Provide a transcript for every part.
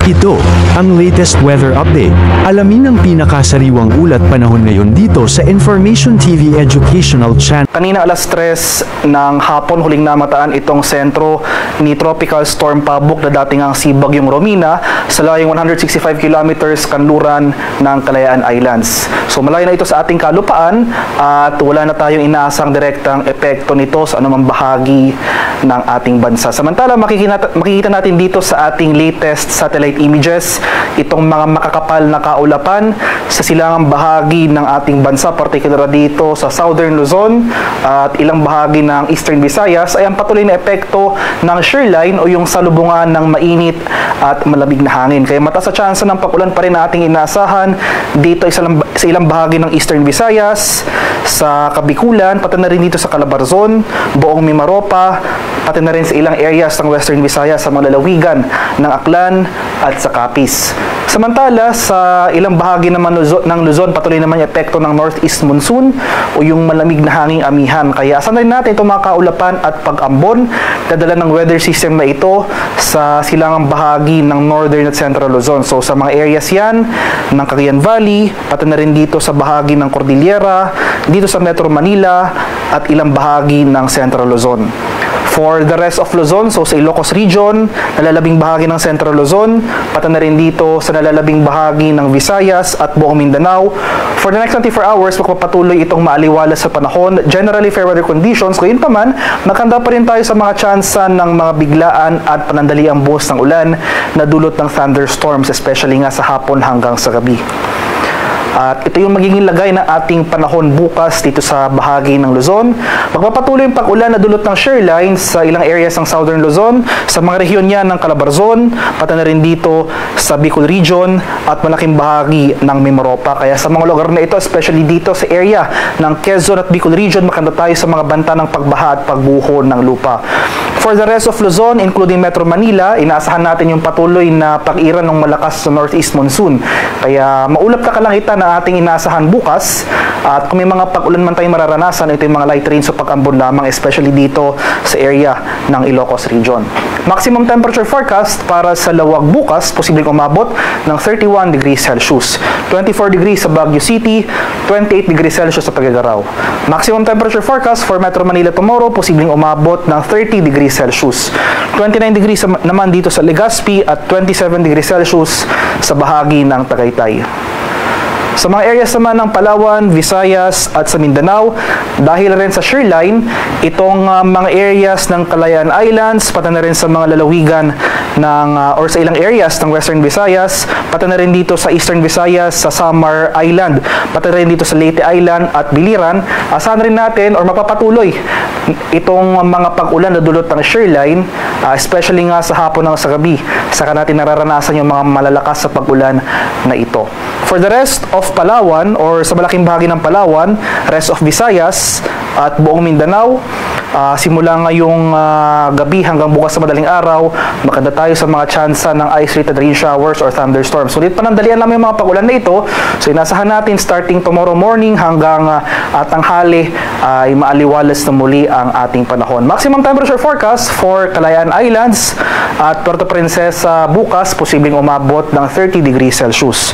Ito ang latest weather update. Alamin ang pinakasariwang ulat panahon ngayon dito sa Information TV Educational Channel. Kanina alas 3 ng hapon huling namataan itong sentro ni Tropical Storm Pabuk na dating ang Bagyong Romina sa layong 165 kilometers kanluran ng Kalayaan Islands. So malayo na ito sa ating kalupaan at wala na tayong inaasang direktang epekto nito sa anumang bahagi ng ating bansa. Samantala makikita natin dito sa ating latest satellite images itong mga makakapal na kaulapan sa silangang bahagi ng ating bansa, particular dito sa Southern Luzon at ilang bahagi ng Eastern Visayas ay ang patuloy na epekto ng shearline o yung salubungan ng mainit at malamig na hangin. Kaya mataas sa tsansa ng pag-ulan pa rin na ating inaasahan dito sa ilang bahagi ng Eastern Visayas, sa Kabikulan, pati na rin dito sa Calabarzon, buong Mimaropa, pati na rin sa ilang areas ng Western Visayas sa mga lalawigan ng Aklan at sa Capiz. Samantala, sa ilang bahagi naman ng Luzon, patuloy naman yung epekto ng northeast monsoon o yung malamig na hanging amihan. Kaya asan rin natin itong mga kaulapan at pag-ambon dadala ng weather system na ito sa silangang bahagi ng northern at central Luzon. So sa mga areas yan ng Cagayan Valley, pati na rin dito sa bahagi ng Cordillera, dito sa Metro Manila at ilang bahagi ng central Luzon. For the rest of Luzon, so sa Ilocos Region, nalalabing bahagi ng Central Luzon, pati na rin dito sa nalalabing bahagi ng Visayas at buong Mindanao. For the next 24 hours, magpapatuloy itong maaliwalas sa panahon. Generally, fair weather conditions. Kung yun pa man, nakahanda pa rin tayo sa mga tsansan ng mga biglaan at panandaliang buhos ng ulan na dulot ng thunderstorms, especially nga sa hapon hanggang sa gabi. At ito yung magiging lagay ng ating panahon bukas dito sa bahagi ng Luzon. Magpapatuloy yung pag-ulan na dulot ng shearline sa ilang areas ng Southern Luzon, sa mga rehiyon yan ng Calabarzon, pati na rin dito sa Bicol Region at malaking bahagi ng Mimaropa. Kaya sa mga lugar na ito, especially dito sa area ng Quezon at Bicol Region, makanda tayo sa mga banta ng pagbaha at pagbuho ng lupa. For the rest of Luzon, including Metro Manila, inaasahan natin yung patuloy na pag-iran ng malakas sa northeast monsoon. Kaya maulap ka kalangitan na ating inaasahan bukas at kung may mga pag-ulan man tayong mararanasan, ito yung mga light rains o pag-ambon lamang, especially dito sa area ng Ilocos Region. Maximum temperature forecast para sa Lawag bukas, posibleng umabot ng 31 degrees Celsius, 24 degrees sa Baguio City, 28 degrees Celsius sa Tuguegarao. Maximum temperature forecast for Metro Manila tomorrow, posibleng umabot ng 30 degrees Celsius, 29 degrees naman dito sa Legazpi at 27 degrees Celsius sa bahagi ng Tagaytay. Sa mga areas naman ng Palawan, Visayas at sa Mindanao, dahil rin sa shearline, itong mga areas ng Kalayaan Islands, pati na rin sa mga lalawigan ng, or sa ilang areas ng Western Visayas, pati na rin dito sa Eastern Visayas, sa Samar Island, pati na rin dito sa Leyte Island at Biliran, asahan rin natin or mapapatuloy itong mga pag-ulan na dulot ng shearline, especially nga sa hapon ng sa gabi, saka natin nararanasan yung mga malalakas sa pag-ulan na ito. For the rest of Palawan or sa malaking bahagi ng Palawan, rest of Visayas at buong Mindanao, simula ngayong gabi hanggang bukas sa madaling araw, makanda tayo sa mga tsansa ng isolated rain showers or thunderstorms. Sulit panandalian naman yung mga pag-ulan na ito. So inasahan natin starting tomorrow morning hanggang tanghali ay maaliwalas na muli ang ating panahon. Maximum temperature forecast for Kalayaan Islands at Puerto Princesa bukas, posibleng umabot ng 30 degrees Celsius.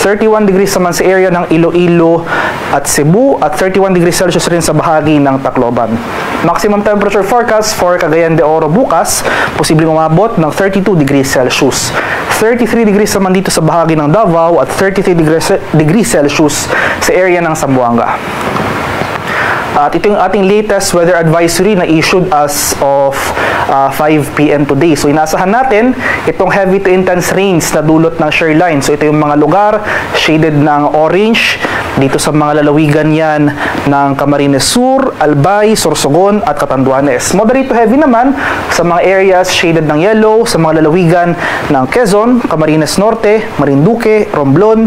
31 degrees naman sa area ng Iloilo at Cebu at 31 degrees Celsius rin sa bahagi ng Tacloban. Maximum temperature forecast for Cagayan de Oro bukas, posibleng umabot ng 32 degrees Celsius. 33 degrees naman dito sa bahagi ng Davao at 33 degrees Celsius sa area ng Zamboanga. At ito yung ating latest weather advisory na issued as of 5 p.m. today. So inaasahan natin itong heavy to intense rains na dulot ng shearline. So ito yung mga lugar shaded ng orange dito sa mga lalawigan yan ng Camarines Sur, Albay, Sorsogon at Catanduanes. Moderate to heavy naman sa mga areas shaded ng yellow sa mga lalawigan ng Quezon, Camarines Norte, Marinduque, Romblon,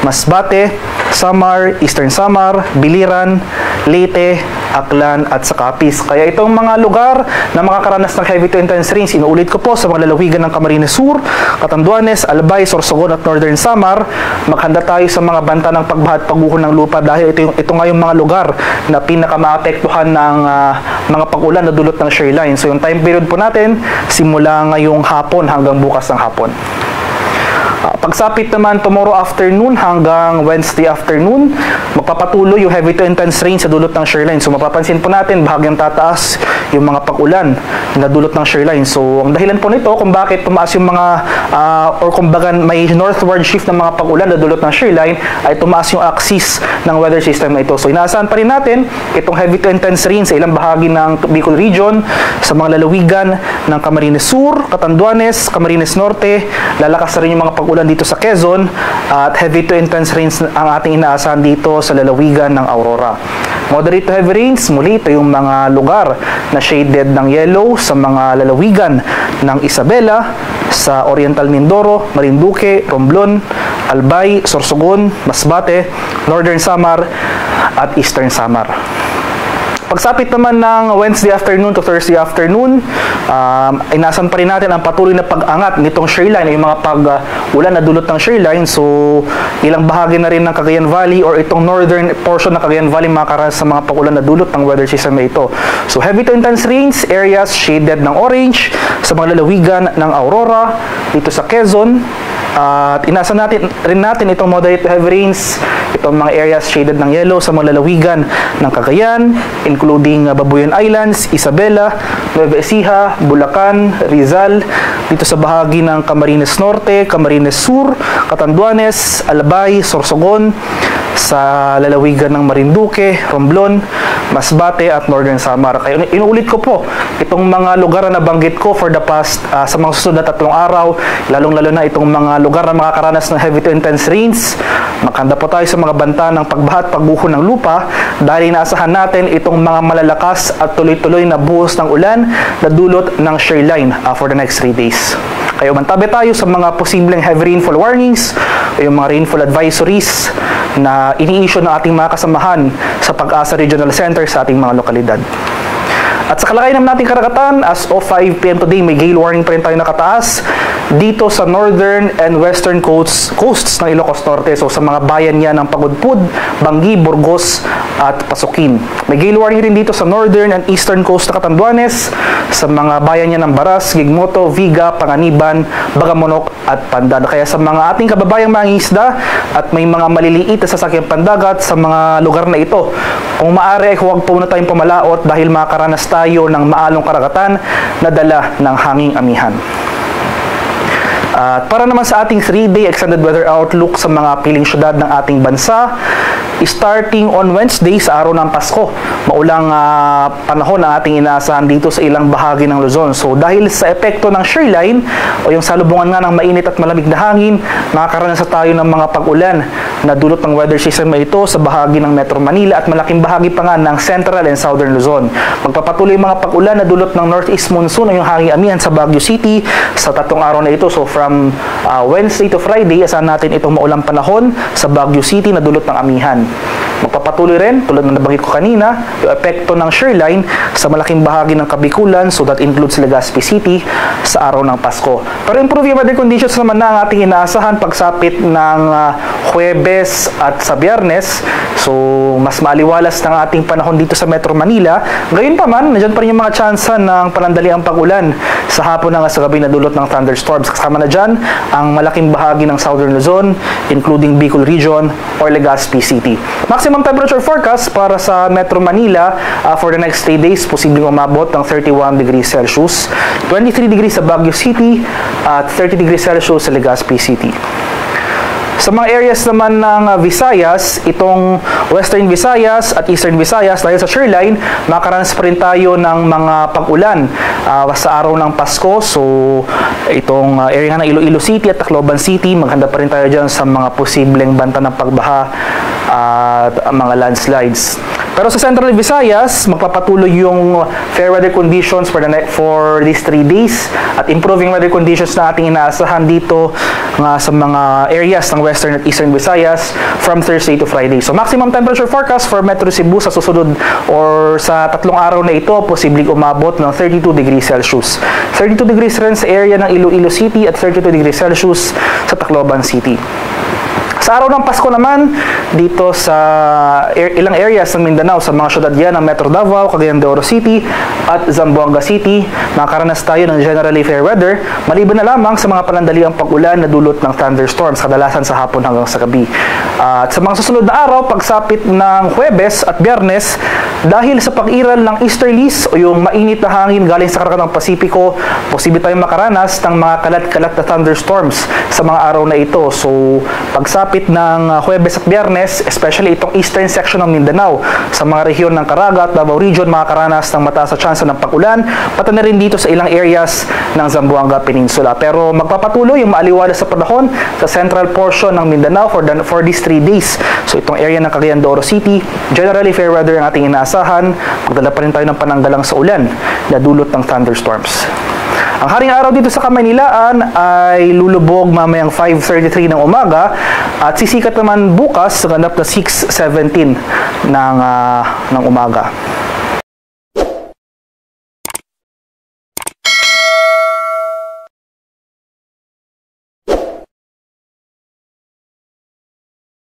Masbate, Samar, Eastern Samar, Biliran, Leyte, Aklan at sa Capiz. Kaya itong mga lugar na makakaranas ng heavy to intense rains, inuulit ko po sa mga lalawigan ng Camarines Sur, Catanduanes, Albay, Sorsogon at Northern Samar, maghanda tayo sa mga banta ng pagbaha at pagguho ng lupa dahil ito nga yung mga lugar na pinakamaapektuhan ng mga pag-ulan na dulot ng shearline. So yung time period po natin, simula ngayong hapon hanggang bukas ng hapon. Pagsapit naman tomorrow afternoon hanggang Wednesday afternoon, magpapatuloy yung heavy to intense rain sa dulot ng shoreline. So mapapansin po natin, bahagyang tataas yung mga pag-ulan na dulot ng shoreline. So ang dahilan po nito kung bakit tumaas yung mga or kumbaga may northward shift ng mga pag-ulan na dulot ng shoreline ay tumaas yung axis ng weather system na ito. So inaasahan pa rin natin itong heavy to intense rain sa ilang bahagi ng Bicol region, sa mga lalawigan ng Camarines Sur, Catanduanes, Camarines Norte. Lalakas na rin yung mga pag-ulan dito sa Quezon at heavy to intense rains ang ating inaasahan dito sa lalawigan ng Aurora. Moderate to heavy rains, muli ito yung mga lugar na shaded ng yellow sa mga lalawigan ng Isabela, sa Oriental Mindoro, Marinduque, Romblon, Albay, Sorsogon, Masbate, Northern Samar at Eastern Samar. Pagsapit naman ng Wednesday afternoon to Thursday afternoon, inasan pa rin natin ang patuloy na pag-angat nitong shoreline, yung mga pag-ulan na dulot ng shoreline. So, ilang bahagi na rin ng Cagayan Valley or itong northern portion ng Cagayan Valley makakaras sa mga pag-ulan na dulot ng weather system na ito. So, heavy to intense rains, areas shaded ng orange sa mga lalawigan ng Aurora, dito sa Quezon. At inasan rin natin itong moderate to heavy rains, itong mga areas shaded ng yellow sa mga lalawigan ng Cagayan, including Babuyan Islands, Isabela, Nueva Ecija, Bulacan, Rizal, dito sa bahagi ng Camarines Norte, Camarines Sur, Catanduanes, Albay, Sorsogon, sa lalawigan ng Marinduque, Romblon, Masbate at Northern Samar. Kaya inuulit ko po itong mga lugar na nabanggit ko for the past sa mga susunod na 3 araw, lalong-lalo na itong mga lugar na makakaranas ng heavy to intense rains. Maghanda po tayo sa mga banta ng pagbaha at pagbuho ng lupa dahil inaasahan natin itong mga malalakas at tuloy-tuloy na buhos ng ulan na dulot ng shoreline for the next 3 days. Kaya mantabi tayo sa mga posibleng heavy rainfall warnings o yung mga rainfall advisories na ini-issue ng ating mga kasamahan sa Pag-asa Regional Center sa ating mga lokalidad. At sa kalagayan naman nating karagatan, as of 5 PM today, may gale warning pa rin tayo nakataas dito sa northern and western coasts ng Ilocos Norte. So sa mga bayan niya ng Pagudpud, Bangi, Burgos at Pasukin. May gale warning rin dito sa northern and eastern coast ng Catanduanes, sa mga bayan niya ng Baras, Gigmoto, Viga, Panganiban, Bagamonok at Pandan. Kaya sa mga ating kababayang mangingisda at may mga maliliit na sasakyang pandagat sa mga lugar na ito, kung maaari ay huwag po na tayong pumalaot dahil makakaranas tayo ng maalong karagatan na dala ng hanging amihan. At para naman sa ating 3-day extended weather outlook sa mga piling syudad ng ating bansa, starting on Wednesday sa araw ng Pasko, maulang panahon ang ating inaasahan dito sa ilang bahagi ng Luzon. So dahil sa epekto ng shoreline o yung salubungan nga ng mainit at malamig na hangin, makakaranas tayo ng mga pag-ulan na dulot ng weather system na ito sa bahagi ng Metro Manila at malaking bahagi pa nga ng Central and Southern Luzon. Magpapatuloy mga pag-ulan na dulot ng Northeast Monsoon o yung hanging amihan sa Baguio City sa 3 araw na ito. So from Wednesday to Friday, asahan natin itong maulang panahon sa Baguio City na dulot ng amihan. Magpapatuloy rin, tulad ng nabanggit ko kanina, yung epekto ng shoreline sa malaking bahagi ng Kabikulan, so that includes Legazpi City sa araw ng Pasko. Pero improving weather conditions naman na ang ating inaasahan pagsapit ng Huwebes at sa Biyernes. So mas maaliwalas ng ating panahon dito sa Metro Manila. Ngayon pa man, nandiyan pa rin yung mga tsansa ng panandaliang pag-ulan sa hapon hanggang sa gabi na dulot ng thunderstorms. Kasama na dyan ang malaking bahagi ng Southern Luzon, including Bicol Region or Legazpi City. Maximum temperature forecast para sa Metro Manila for the next 3 days, posibleng umabot ng 31 degrees Celsius, 23 degrees sa Baguio City at 30 degrees Celsius sa Legazpi City. Sa mga areas naman ng Visayas, itong Western Visayas at Eastern Visayas, dahil sa shoreline, makakaranas pa rin tayo ng mga pag-ulan sa araw ng Pasko. So, itong area ng Iloilo City at Tacloban City, maghanda pa rin tayo dyan sa mga posibleng banta ng pagbaha at mga landslides. Pero sa Central Visayas, magpapatuloy yung fair weather conditions for these 3 days at improving weather conditions na ating inaasahan dito sa mga areas ng Western at Eastern Visayas from Thursday to Friday. So maximum temperature forecast for Metro Cebu sa susunod or sa 3 araw na ito, posibleng umabot ng 32 degrees Celsius. 32 degrees rin sa area ng Iloilo City at 32 degrees Celsius sa Tacloban City. Sa araw ng Pasko naman, dito sa ilang areas ng Mindanao, sa mga syudad yan ng Metro Davao, Cagayan de Oro City, at Zamboanga City, makakaranas tayo ng generally fair weather, maliban na lamang sa mga panandaliang pag-ulan na dulot ng thunderstorms, kadalasan sa hapon hanggang sa gabi. At sa mga susunod na araw, pagsapit ng Huwebes at Biyernes, dahil sa pag-iral ng easterlies o yung mainit na hangin galing sa karagatan ng Pasipiko, posible tayong makaranas ng mga kalat-kalat na thunderstorms sa mga araw na ito. So, pagsapit ng Huwebes at Biyernes, especially itong eastern section ng Mindanao, sa mga rehiyon ng Caraga at Davao Region, makakaranas ng mataas na tsansa ng pag-ulan, pati na rin dito sa ilang areas ng Zamboanga Peninsula. Pero magpapatuloy yung maaliwalas sa panahon sa central portion ng Mindanao for these 3 days. So, itong area ng Cagayan de Oro City, generally fair weather ang ating inaasahan. Magdala pa rin tayo ng pananggalang sa ulan na dulot ng thunderstorms. Ang haring araw dito sa Kamaynilaan ay lulubog mamayang 5:33 ng umaga at sisikat naman bukas sa ganap na 6:17 ng umaga.